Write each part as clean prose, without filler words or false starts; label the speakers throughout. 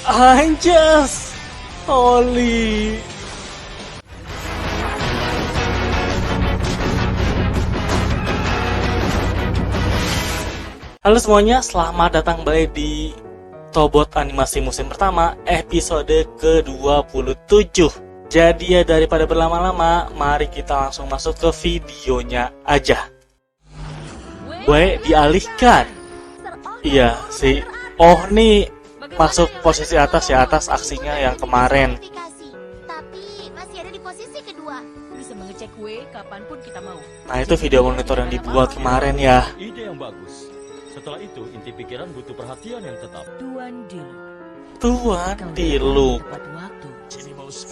Speaker 1: Anjas, holy. Halo semuanya, selamat datang kembali di Tobot Animasi musim pertama, episode ke-27. Jadi ya daripada berlama-lama, mari kita langsung masuk ke videonya aja. Dialihkan. Iya sih. Oh nih, masuk posisi atas ya, atas aksinya yang kemarin.
Speaker 2: Tapi masih ada di posisi kedua.
Speaker 3: Bisa mengecek W kapanpun kita mau.
Speaker 1: Nah itu video monitor yang dibuat kemarin ya.
Speaker 4: Ide yang bagus. Setelah itu, inti pikiran butuh perhatian yang tetap.
Speaker 3: Tuan Dilu.
Speaker 1: Tuan Dilu.
Speaker 3: Tepat waktu.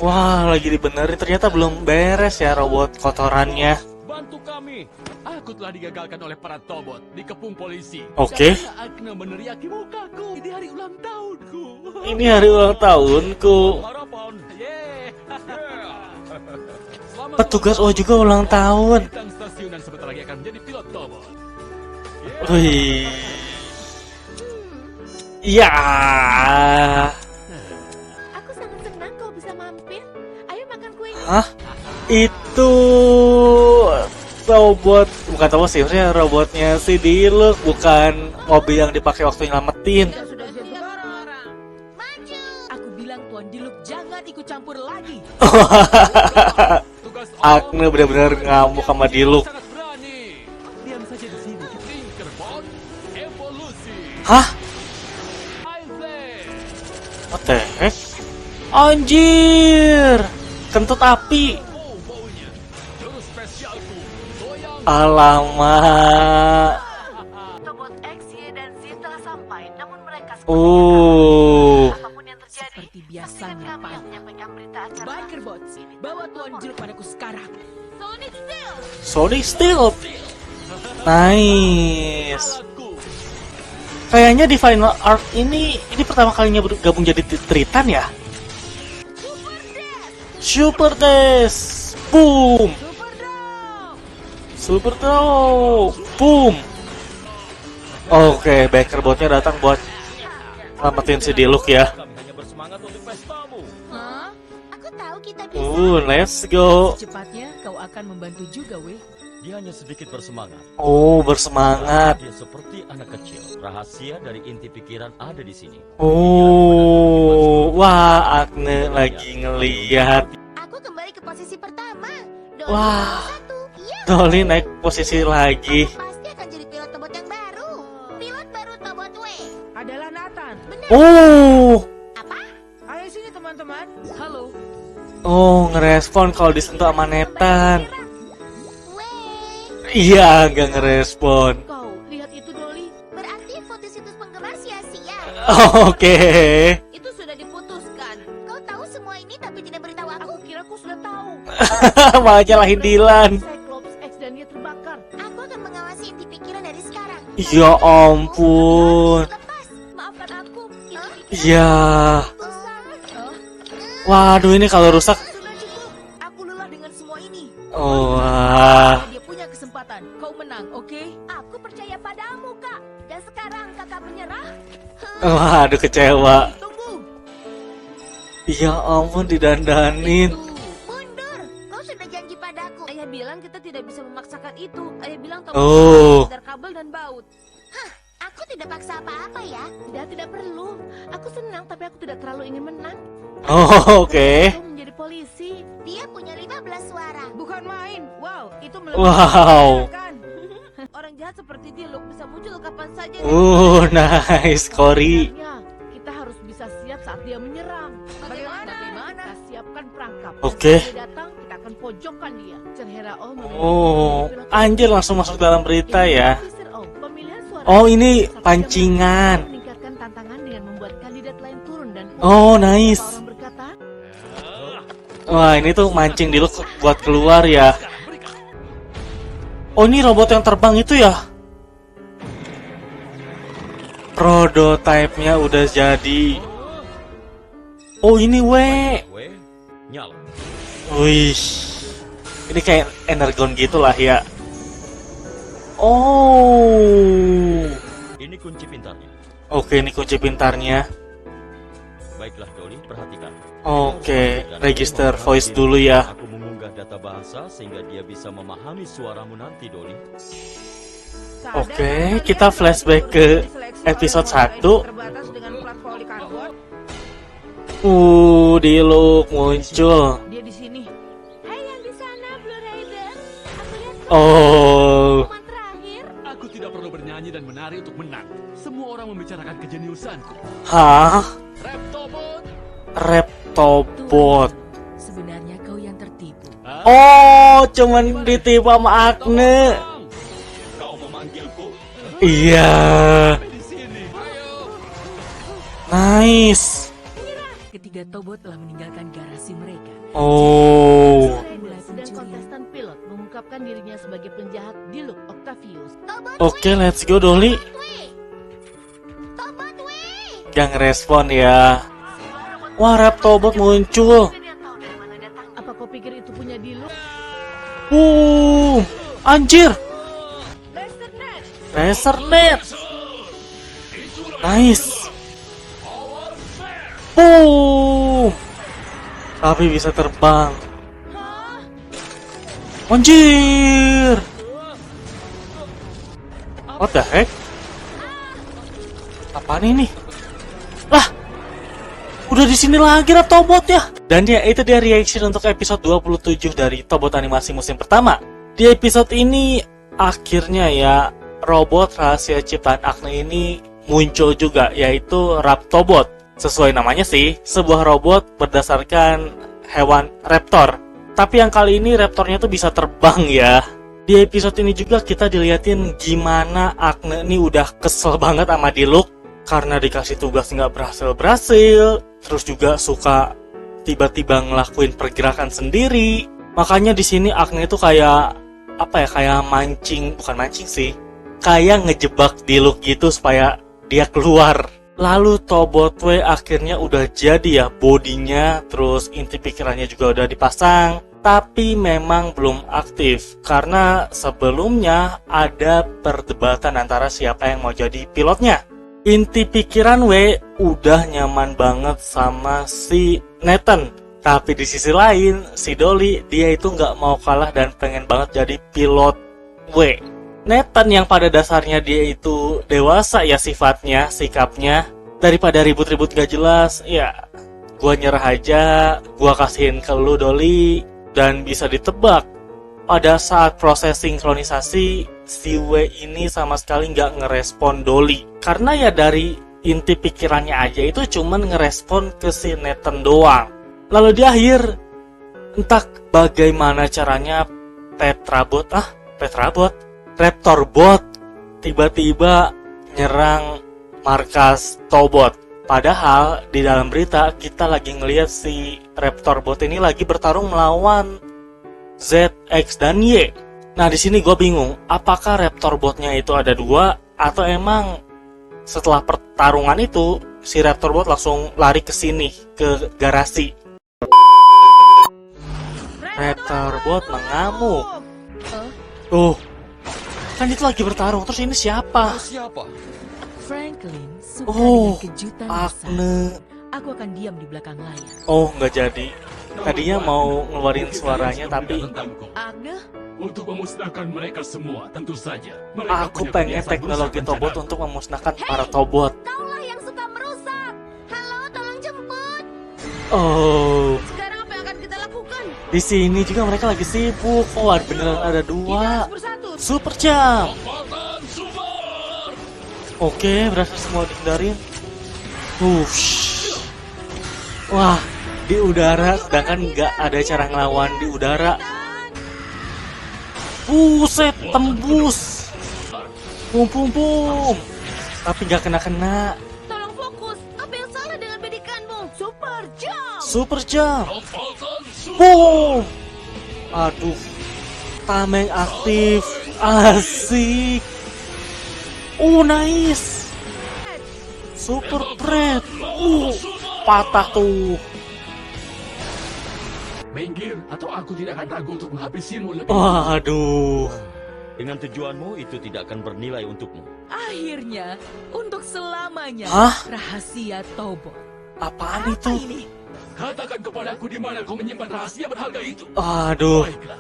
Speaker 1: Wah, lagi dibenerin. Ternyata belum beres ya robot kotorannya.
Speaker 4: Bantu kami. Aku telah digagalkan oleh para Tobot, dikepung polisi.
Speaker 1: Oke.
Speaker 4: Karena Agna meneriaki mukaku di hari ulang tahunku.
Speaker 1: Ini hari ulang tahunku.
Speaker 4: Harapan. Yeah. Selamat
Speaker 1: Petugas O juga ulang tahun.
Speaker 4: bintang stasiun dan sebentar lagi akan menjadi pilot Tobot.
Speaker 1: Wih. Ya.
Speaker 2: Aku sangat senang kau bisa mampir. Ayo makan kue.
Speaker 1: Hah? Itu robot, bukan robot sih, maksudnya robotnya si Dilu, bukan mobil yang dipakai waktu nyelamatin.
Speaker 3: Sudah siap orang.
Speaker 2: Maju.
Speaker 3: Aku bilang Tuan Dilu jangan ikut campur lagi.
Speaker 4: Tugas
Speaker 1: Agne benar-benar ngamuk sama Dilu.
Speaker 4: sangat berani. Diam saja di sini. Tinkerbot evolusi.
Speaker 1: Hah?
Speaker 4: High flame.
Speaker 1: What the heck? Anjir! Kentut api.
Speaker 4: Baunya. Jurus spesialku. Goyang.
Speaker 1: Alamak.
Speaker 2: Tobot X, Y, dan Z telah sampai, namun mereka apapun yang terjadi.
Speaker 3: Seperti biasanya,
Speaker 2: kami yang
Speaker 3: Pan.
Speaker 2: menyampaikan berita acara.
Speaker 3: Biker Bots, bawa Tuan Dilu padaku sekarang.
Speaker 2: Sonic Steel.
Speaker 1: Sonic Steel. Nice.
Speaker 4: Aku.
Speaker 1: Kayaknya di Final Art ini pertama kalinya gabung jadi Tritan ya? Super Dash. Boom. Super Draw. Boom. Oke, Baker Botnya datang buat selamatin si Dilu ya.
Speaker 4: Kami hanya bersemangat untuk pestamu.
Speaker 3: Hah?
Speaker 2: Aku tahu kita bisa.
Speaker 1: Let's go.
Speaker 3: Secepatnya kau akan membantu juga, We.
Speaker 4: Dia hanya sedikit bersemangat.
Speaker 1: Oh, bersemangat.
Speaker 4: Dia seperti anak kecil. Rahasia dari inti pikiran ada di sini.
Speaker 1: Oh, wah, Agne lagi ngeliat.
Speaker 2: Aku kembali ke posisi pertama. Dolly
Speaker 1: Wah.
Speaker 2: nomor 1. Iya.
Speaker 1: Dolly naik posisi lagi.
Speaker 2: Aku pasti akan jadi pilot Tobot yang baru. Pilot baru Tobot W.
Speaker 3: Adalah Nathan.
Speaker 2: Benar.
Speaker 1: Oh,
Speaker 2: Apa?
Speaker 3: Ayo sini teman-teman. Halo.
Speaker 1: oh, ngerespon kalau disentuh sama Nathan.
Speaker 2: W.
Speaker 1: Iya, nggak ngerespon.
Speaker 3: Kau lihat itu, Dolly.
Speaker 2: Berarti foto situs penggemar sia-sia.
Speaker 1: Oke.
Speaker 3: Itu sudah diputuskan.
Speaker 2: Kau tahu semua ini tapi tidak beritahu aku.
Speaker 3: Aku kira kau sudah tahu.
Speaker 1: Malah nyalahin Dylan.
Speaker 3: Cyclops X dan dia terbakar.
Speaker 2: Aku akan mengawasi inti pikiran dari sekarang.
Speaker 1: Ya ampun.
Speaker 2: Lepas.
Speaker 3: Maafkan aku.
Speaker 1: Ya.
Speaker 2: Usah.
Speaker 1: Waduh, ini kalau rusak.
Speaker 3: Sudah cukup. Aku lelah dengan semua ini.
Speaker 1: Oh, wah.
Speaker 3: Dia punya kesempatan. Kau menang, oke?
Speaker 2: Aku percaya padamu, Kak. Dan sekarang Kakak menyerah?
Speaker 1: Waduh, kecewa.
Speaker 3: Tunggu.
Speaker 1: Ya ampun, didandanin.
Speaker 2: Mundur. Kau sudah janji padaku.
Speaker 3: Ayah bilang kita tidak bisa memaksakan itu. Ayah bilang
Speaker 1: Oh.
Speaker 3: sekedar kabel dan baut.
Speaker 2: Aku tidak paksa apa-apa ya.
Speaker 3: Tidak perlu. Aku senang tapi aku tidak terlalu ingin menang.
Speaker 1: Oh, oke.
Speaker 3: Aku menjadi polisi.
Speaker 2: Dia punya 15 suara.
Speaker 3: Bukan main. Wow, itu
Speaker 1: Wow.
Speaker 3: kan? Orang jahat seperti dia bisa muncul kapan saja.
Speaker 1: Nice, Cory.
Speaker 3: Sebenarnya, kita harus bisa siap saat dia menyerang.
Speaker 2: Bagaimana?
Speaker 3: Kita siapkan perangkap.
Speaker 1: Oke.
Speaker 3: Saat dia datang, kita akan pojokkan dia. Cerhera O
Speaker 1: Oh, anjir langsung masuk dalam berita ya.
Speaker 3: Officer O, pemilihan suara
Speaker 1: Oh, ini pancingan.
Speaker 3: meningkatkan tantangan dengan membuat kandidat lain turun dan
Speaker 1: Oh, nice.
Speaker 3: orang berkata,
Speaker 1: Wah, ini tuh mancing Dilu buat keluar ya. Oh, ini robot yang terbang itu ya? Prototype-nya udah jadi. Oh, ini
Speaker 4: Nyala.
Speaker 1: Wih. Ini kayak energon gitulah ya. Oh.
Speaker 4: Ini kunci pintarnya.
Speaker 1: Oke, ini kunci pintarnya.
Speaker 5: Baiklah Dolly, perhatikan.
Speaker 1: Oke, register voice dulu ya.
Speaker 5: Aku mengunggah data bahasa sehingga dia bisa memahami suaramu nanti, Dolly.
Speaker 1: Oke, kita flashback ke episode 1.
Speaker 3: Terbatas dengan plat voli karbon.
Speaker 1: Diluc muncul.
Speaker 3: Dia di sini.
Speaker 2: Hai yang di sana, Blue Rider. Aku lihat
Speaker 1: Oh,
Speaker 2: pengumuman terakhir.
Speaker 4: Aku tidak perlu bernyanyi dan menari untuk menang. Semua orang membicarakan kejeniusanku.
Speaker 1: hah?
Speaker 4: Reptobot.
Speaker 1: Reptobot.
Speaker 6: Sebenarnya kau yang tertipu.
Speaker 1: Oh, cuman ditipu sama Agne.
Speaker 4: Kau memanggilku.
Speaker 1: Iya,
Speaker 4: Di sini. Ayo.
Speaker 1: nice.
Speaker 6: Ketiga Tobot telah meninggalkan garasi mereka.
Speaker 1: Oh,
Speaker 6: Mulai
Speaker 3: Dan
Speaker 6: pencurian.
Speaker 3: kontestan pilot mengungkapkan dirinya sebagai penjahat Diluc Octavius.
Speaker 1: oke, let's go Dolly.
Speaker 2: Tobot weh.
Speaker 1: Gak ngerespon ya. Wah, Reptobot muncul.
Speaker 2: Dia tahu dari mana datangnya.
Speaker 3: Apa kau pikir itu punya Diluc?
Speaker 1: Anjir.
Speaker 3: Lesternet.
Speaker 1: Lasernet. Nice. Boom. Tapi bisa terbang. Anjir. What the heck? Apaan ini? Lah. Udah di sini lagi Reptobot ya. Dan ya itu dia reaction untuk episode 27 dari Tobot animasi musim pertama. Di episode ini akhirnya ya robot rahasia ciptaan Agne ini muncul juga, yaitu Raptobot. Sesuai namanya sih, sebuah robot berdasarkan hewan raptor. Tapi yang kali ini raptornya tuh bisa terbang ya. Di episode ini juga kita diliatin gimana Agne ini udah kesel banget sama Diluc karena dikasih tugas nggak berhasil-berhasil, terus juga suka tiba-tiba ngelakuin pergerakan sendiri. Makanya di sini Agne itu kayak kayak bukan mancing sih, kayak ngejebak Diluc gitu supaya dia keluar. Lalu Tobotwe akhirnya udah jadi ya bodinya, terus inti pikirannya juga udah dipasang, tapi memang belum aktif karena sebelumnya ada perdebatan antara siapa yang mau jadi pilotnya. Inti pikiran W udah nyaman banget sama si Nathan, tapi di sisi lain si Dolly dia itu nggak mau kalah dan pengen banget jadi pilot W. Nathan yang pada dasarnya dia itu dewasa ya sifatnya, sikapnya, daripada ribut-ribut gak jelas, ya gua nyerah aja, gua kasihin ke lu Dolly. Dan bisa ditebak, pada saat proses sinkronisasi, si W ini sama sekali nggak ngerespon Dolly. Karena ya dari inti pikirannya aja itu cuman ngerespon ke si Nathan doang. Lalu di akhir, entah bagaimana caranya Raptorbot tiba-tiba nyerang markas Tobot. Padahal di dalam berita kita lagi ngelihat si Raptorbot ini lagi bertarung melawan Z, X, dan Y. Nah di sini gue bingung, apakah Raptorbotnya itu ada dua atau emang setelah pertarungan itu si Raptorbot langsung lari ke sini ke garasi. Raptorbot mengamuk. Kan itu lagi bertarung, terus ini siapa?
Speaker 4: Siapa?
Speaker 6: Franklin suka
Speaker 1: Oh,
Speaker 6: dengan kejutan besar.
Speaker 1: Agne.
Speaker 6: Aku akan diam di belakang layar.
Speaker 1: Oh, nggak jadi. Tadinya mau ngeluarin suaranya, tapi
Speaker 4: Tentangku.
Speaker 6: Agne,
Speaker 4: Untuk memusnahkan mereka semua, tentu saja. Mereka
Speaker 1: aku
Speaker 4: punya
Speaker 1: pengen
Speaker 4: kebiasaan
Speaker 1: teknologi
Speaker 4: merusak
Speaker 1: Tobot
Speaker 4: rencana.
Speaker 1: untuk memusnahkan para Tobot.
Speaker 2: Kaulah yang suka merusak. Halo, tolong jemput.
Speaker 1: Oh,
Speaker 3: Sekarang apa yang akan kita lakukan?
Speaker 1: di sini juga mereka lagi sibuk. Oh, beneran ada
Speaker 3: Kita
Speaker 1: dua.
Speaker 3: harus bersatu.
Speaker 1: Super Jam.
Speaker 4: Kekuatan super.
Speaker 1: Oke, berhasil semua dihindarin. Wah, di udara, sedangkan nggak ada cara ngelawan di udara. Buset, tembus. Bum. Tapi nggak kena.
Speaker 3: Tolong fokus. Apa yang salah dengan bedikanmu? Super jump.
Speaker 1: Super Jam.
Speaker 4: Kekuatan super.
Speaker 1: Boom. Aduh. Tameng aktif. Asik. Nice. Super Bread. Patah tuh.
Speaker 4: Minggir, atau aku tidak akan ragu untuk menghabisimu lebih.
Speaker 1: Waduh.
Speaker 5: Dengan tujuanmu itu tidak akan bernilai untukmu.
Speaker 6: akhirnya untuk selamanya
Speaker 1: Hah?
Speaker 6: rahasia Tobot.
Speaker 1: Apaan itu?
Speaker 4: Katakan kepadaku di mana kau menyimpan rahasia berharga itu.
Speaker 1: Aduh.
Speaker 4: Baiklah.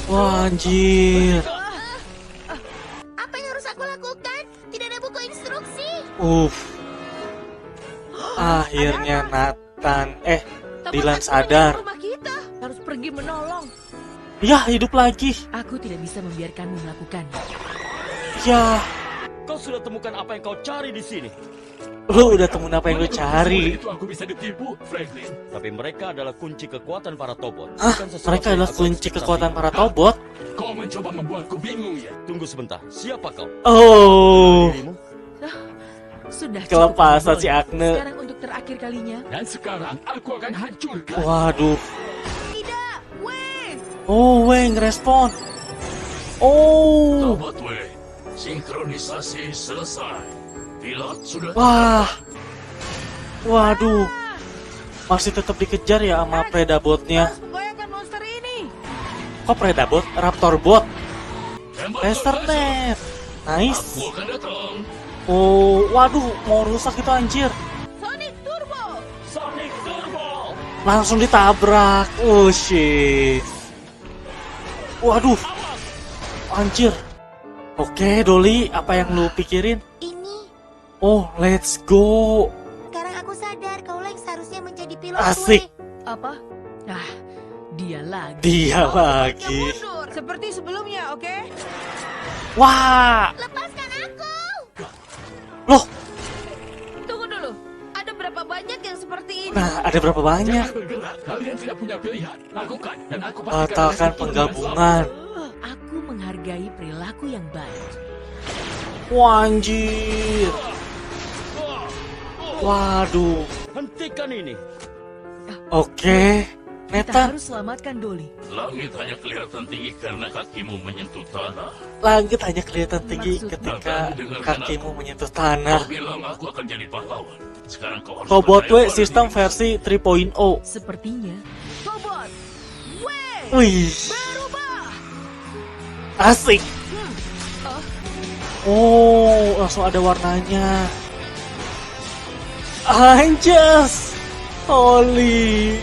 Speaker 1: Wah, anjir.
Speaker 3: Apa yang harus aku lakukan? Tidak ada buku instruksi.
Speaker 1: Akhirnya Nathan,
Speaker 3: Tobat
Speaker 1: Dylan
Speaker 3: X
Speaker 1: sadar.
Speaker 3: menyerang rumah kita. Harus pergi menolong.
Speaker 1: Ya, hidup lagi.
Speaker 6: Aku tidak bisa membiarkanmu melakukannya.
Speaker 1: Ya,
Speaker 5: Kau sudah temukan apa yang kau cari di sini.
Speaker 1: lu udah temuin apa yang lu cari.
Speaker 4: Itu aku bisa ditipu, Franklin.
Speaker 5: Tapi mereka adalah kunci kekuatan para Tobot.
Speaker 1: Hah?
Speaker 5: Bukan sesuatu
Speaker 1: Mereka
Speaker 5: yang
Speaker 1: adalah
Speaker 5: aku
Speaker 1: kunci
Speaker 5: ekspektasi.
Speaker 1: kekuatan para Tobot?
Speaker 4: Kau mencoba membuatku bingung ya.
Speaker 5: Tunggu sebentar. Siapa kau?
Speaker 1: Oh,
Speaker 5: Dirimu?
Speaker 6: Sudah cukup,
Speaker 1: kelepasan
Speaker 6: Boy.
Speaker 1: si Agne.
Speaker 6: Sekarang untuk terakhir kalinya,
Speaker 4: Dan sekarang aku akan hancurkan.
Speaker 1: Waduh.
Speaker 3: Tidak, Wes.
Speaker 1: Oh, Wei ngerespon. Oh,
Speaker 4: Tobot W. Sinkronisasi selesai. Pilot sudah
Speaker 1: wah. Waduh. Masih tetap dikejar ya sama Predabotnya.
Speaker 3: Harus menggoyahkan monster ini.
Speaker 1: Kok Predabot? Raptorbot.
Speaker 4: tembak
Speaker 1: Lasernet. Nice.
Speaker 4: Aku akan datang.
Speaker 1: Oh, waduh, mau rusak itu anjir.
Speaker 3: Sonic Turbo.
Speaker 4: Sonic Turbo.
Speaker 1: Langsung ditabrak. Oh shit. Waduh. Anjir. Oke, Dolly, apa yang lu pikirin?
Speaker 3: Ini.
Speaker 1: Oh, let's go.
Speaker 3: Sekarang aku sadar kaulah yang seharusnya menjadi pilot.
Speaker 1: Asik.
Speaker 6: apa? Ah, dia lagi.
Speaker 1: Dia lagi.
Speaker 3: Seperti sebelumnya, oke?
Speaker 1: Wah.
Speaker 3: Lepaskan aku.
Speaker 1: Loh,
Speaker 3: Tunggu dulu. Ada berapa banyak yang seperti ini?
Speaker 1: nah ada berapa banyak?
Speaker 4: Jangan bergerak. Kalian tidak punya pilihan. Lakukan dan aku pastikan
Speaker 1: Batalkan
Speaker 4: kalian itu
Speaker 1: penggabungan.
Speaker 6: Aku menghargai perilaku yang baik.
Speaker 1: Wah, anjir. Waduh.
Speaker 5: Hentikan ini.
Speaker 1: Oke.
Speaker 6: Kita
Speaker 1: Nathan,
Speaker 6: harus selamatkan Dolly.
Speaker 4: Langit hanya kelihatan tinggi karena kakimu menyentuh tanah.
Speaker 1: langit hanya kelihatan tinggi
Speaker 6: Maksudnya?
Speaker 1: ketika kakimu menyentuh tanah.
Speaker 4: Kau bilang aku akan jadi pahlawan. Sekarang kau harus
Speaker 1: Tobot
Speaker 4: percaya
Speaker 1: W sistem
Speaker 4: padaku.
Speaker 1: versi 3.0.
Speaker 6: Sepertinya
Speaker 3: Tobot.
Speaker 1: Wih,
Speaker 3: Berubah.
Speaker 1: asik. Oh, langsung ada warnanya. Anjas. Holy.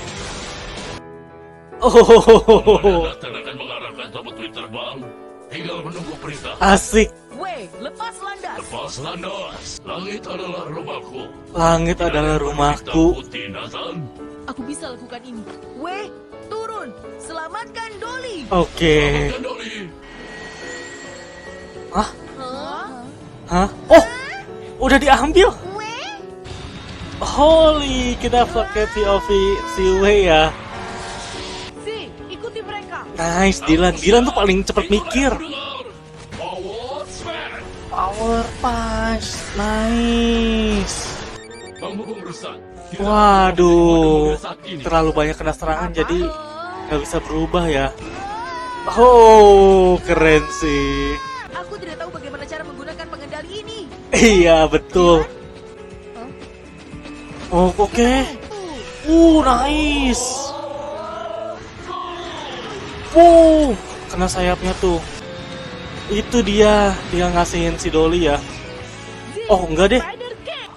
Speaker 1: Oh,
Speaker 4: Datang akan mengarahkan Tobot W terbang. Tinggal menunggu perintah.
Speaker 1: asik.
Speaker 3: Lepas landas.
Speaker 4: Lepas landas. Langit adalah rumahku.
Speaker 1: Langit adalah rumahku.
Speaker 4: Hitam putih, Nathan.
Speaker 6: aku bisa lakukan ini.
Speaker 3: Turun. Selamatkan Dolly.
Speaker 1: Oke.
Speaker 4: Dan Dolly.
Speaker 1: Hah? Hah? Oh, udah diambil. Holy, kita pakai POV si Wei ya.
Speaker 3: Ikuti mereka.
Speaker 1: Nice, Dylan. Dylan tuh paling cepet mikir.
Speaker 4: Power Smash.
Speaker 1: Power punch, nice.
Speaker 4: Penghubung rusak.
Speaker 1: Waduh, terlalu banyak kena serangan jadi nggak bisa berubah ya. Oh, keren sih.
Speaker 3: Aku tidak tahu bagaimana cara menggunakan pengendali ini.
Speaker 1: Iya betul. Oh, oke. Nice. Kena sayapnya tuh. Itu dia ngasihin si Dolly ya. Oh, enggak deh.
Speaker 3: Spider Cat.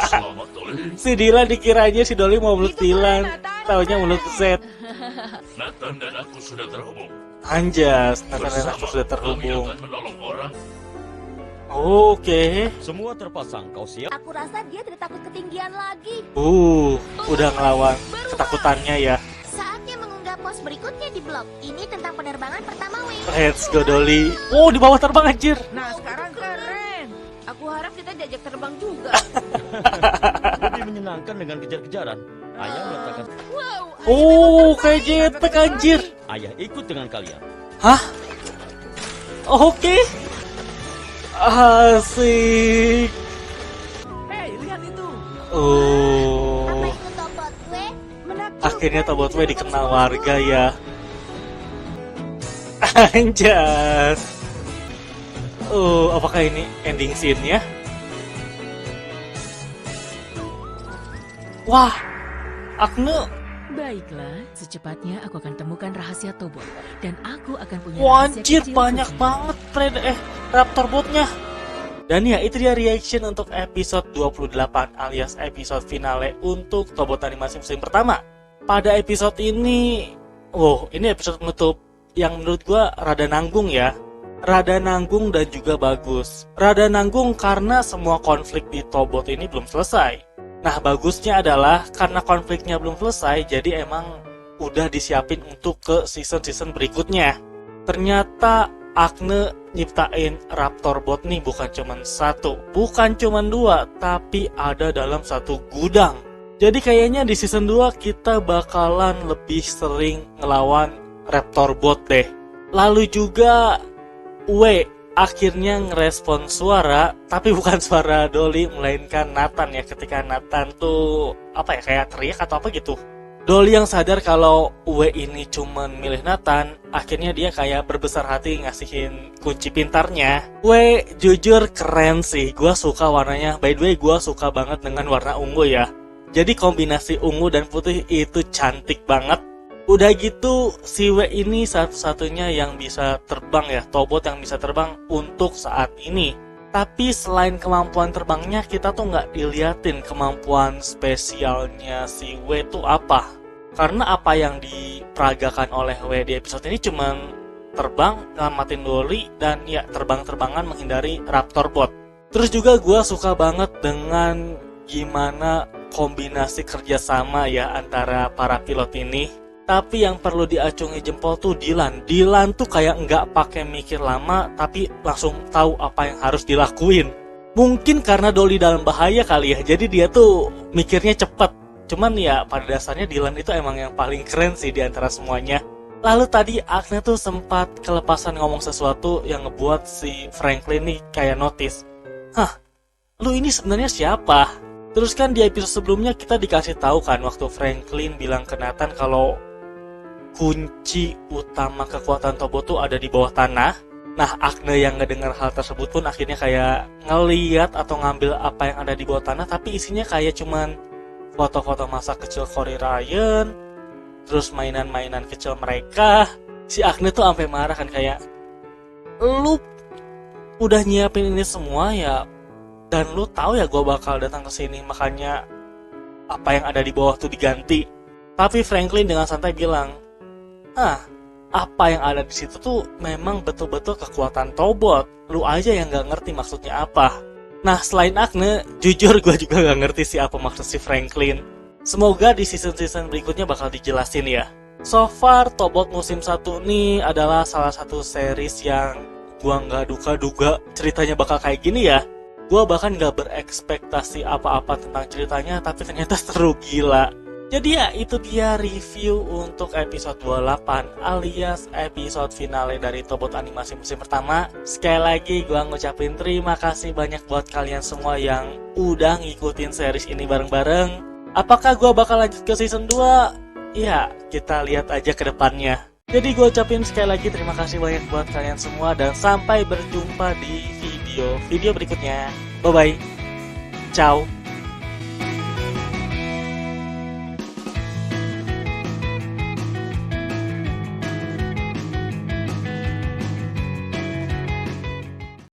Speaker 4: Selamat Dolly.
Speaker 1: Si Dylan dikiranya si Dolly mau meluk Dylan. Taunya meluk Z.
Speaker 4: Nathan dan aku sudah terhubung.
Speaker 1: Anjas, Nathan dan aku
Speaker 4: Bersama,
Speaker 1: sudah
Speaker 4: kami
Speaker 1: terhubung.
Speaker 4: akan menolong orang.
Speaker 1: Oke.
Speaker 5: Semua terpasang. Kau siap?
Speaker 3: Aku rasa dia tidak takut ketinggian lagi.
Speaker 1: Udah ngelawan ketakutannya ya.
Speaker 3: Saatnya mengunggah pos berikutnya di blog. Ini tentang penerbangan pertama Wei.
Speaker 1: Let's go Dolly. Oh, di bawah terbang anjir.
Speaker 3: Nah, sekarang keren. Aku harap kita diajak terbang juga.
Speaker 5: Lebih menyenangkan dengan kejar-kejaran. Ayah meletakkan.
Speaker 1: Oh, kayak jetpack anjir.
Speaker 5: Ayah ikut dengan kalian.
Speaker 1: Hah? Oke. Asik.
Speaker 6: Hei, lihat itu.
Speaker 1: Oh.
Speaker 3: itu Tobot Wei?
Speaker 1: Akhirnya Tobot W dikenal warga ya. Anjas. Oh, apakah ini ending scene-nya? Wah, Agne
Speaker 6: Baiklah, secepatnya aku akan temukan rahasia Tobot. Dan aku akan punya rahasia
Speaker 1: Wanjir,
Speaker 6: kecil
Speaker 1: banyak
Speaker 6: kecil.
Speaker 1: banget Raptor Botnya. Dan ya, itu dia reaction untuk episode 28 alias episode finale untuk Tobot animasi musim pertama. Pada episode ini, ini episode penutup yang menurut gua rada nanggung ya. Rada nanggung dan juga bagus. Rada nanggung karena semua konflik di Tobot ini belum selesai. Nah, bagusnya adalah karena konfliknya belum selesai, jadi emang udah disiapin untuk ke season-season berikutnya. Ternyata Agne nyiptain Raptor Bot nih bukan cuman satu, bukan cuman dua, tapi ada dalam satu gudang. Jadi kayaknya di season 2 kita bakalan lebih sering ngelawan Raptor Bot deh. Lalu juga akhirnya ngerespon suara, tapi bukan suara Dolly melainkan Nathan ya, ketika Nathan tuh kayak teriak atau apa gitu. Dolly yang sadar kalau ini cuman milih Nathan, akhirnya dia kayak berbesar hati ngasihin kunci pintarnya. Jujur keren sih, gua suka warnanya. By the way, gua suka banget dengan warna ungu ya. Jadi kombinasi ungu dan putih itu cantik banget. Udah gitu, si ini satu-satunya yang bisa terbang ya, Tobot yang bisa terbang untuk saat ini. Tapi selain kemampuan terbangnya, kita tuh nggak diliatin kemampuan spesialnya si itu apa. Karena apa yang diperagakan oleh di episode ini cuman terbang, ngamatin Dolly, dan ya terbang-terbangan menghindari Raptor Bot. Terus juga gue suka banget dengan gimana kombinasi kerjasama ya antara para pilot ini. Tapi yang perlu diacungi jempol tuh Dylan. Dylan tuh kayak nggak pakai mikir lama, tapi langsung tahu apa yang harus dilakuin. Mungkin karena Dolly dalam bahaya kali ya, jadi dia tuh mikirnya cepet. Cuman ya pada dasarnya Dylan itu emang yang paling keren sih di antara semuanya. Lalu tadi Agne tuh sempat kelepasan ngomong sesuatu yang ngebuat si Franklin nih kayak notice. Lu ini sebenarnya siapa? Terus kan di episode sebelumnya kita dikasih tahu kan waktu Franklin bilang ke Nathan kalau kunci utama kekuatan Tobot tuh ada di bawah tanah. Nah, Agne yang ngedengar hal tersebut pun akhirnya kayak ngeliat atau ngambil apa yang ada di bawah tanah, tapi isinya kayak cuman foto-foto masa kecil Cory Ryan, terus mainan-mainan kecil mereka. Si Agne tuh sampai marah kan, kayak, lu udah nyiapin ini semua ya, dan lu tahu ya gue bakal datang ke sini, makanya apa yang ada di bawah tuh diganti. Tapi Franklin dengan santai bilang, apa yang ada di situ tuh memang betul-betul kekuatan Tobot. Lu aja yang nggak ngerti maksudnya apa. Nah, selain Agne, jujur gue juga gak ngerti sih apa maksud si Franklin. Semoga di season-season berikutnya bakal dijelasin ya. So far, Tobot musim 1 nih adalah salah satu series yang gue gak duga-duga ceritanya bakal kayak gini ya. Gue bahkan gak berekspektasi apa-apa tentang ceritanya, tapi ternyata seru gila. Jadi ya, itu dia review untuk episode 28 alias episode finale dari Tobot animasi musim pertama. Sekali lagi gue ngucapin terima kasih banyak buat kalian semua yang udah ngikutin series ini bareng-bareng. Apakah gue bakal lanjut ke season 2? Ya, kita lihat aja ke depannya. Jadi gue ucapin sekali lagi terima kasih banyak buat kalian semua, dan sampai berjumpa di video berikutnya. Bye-bye. Ciao.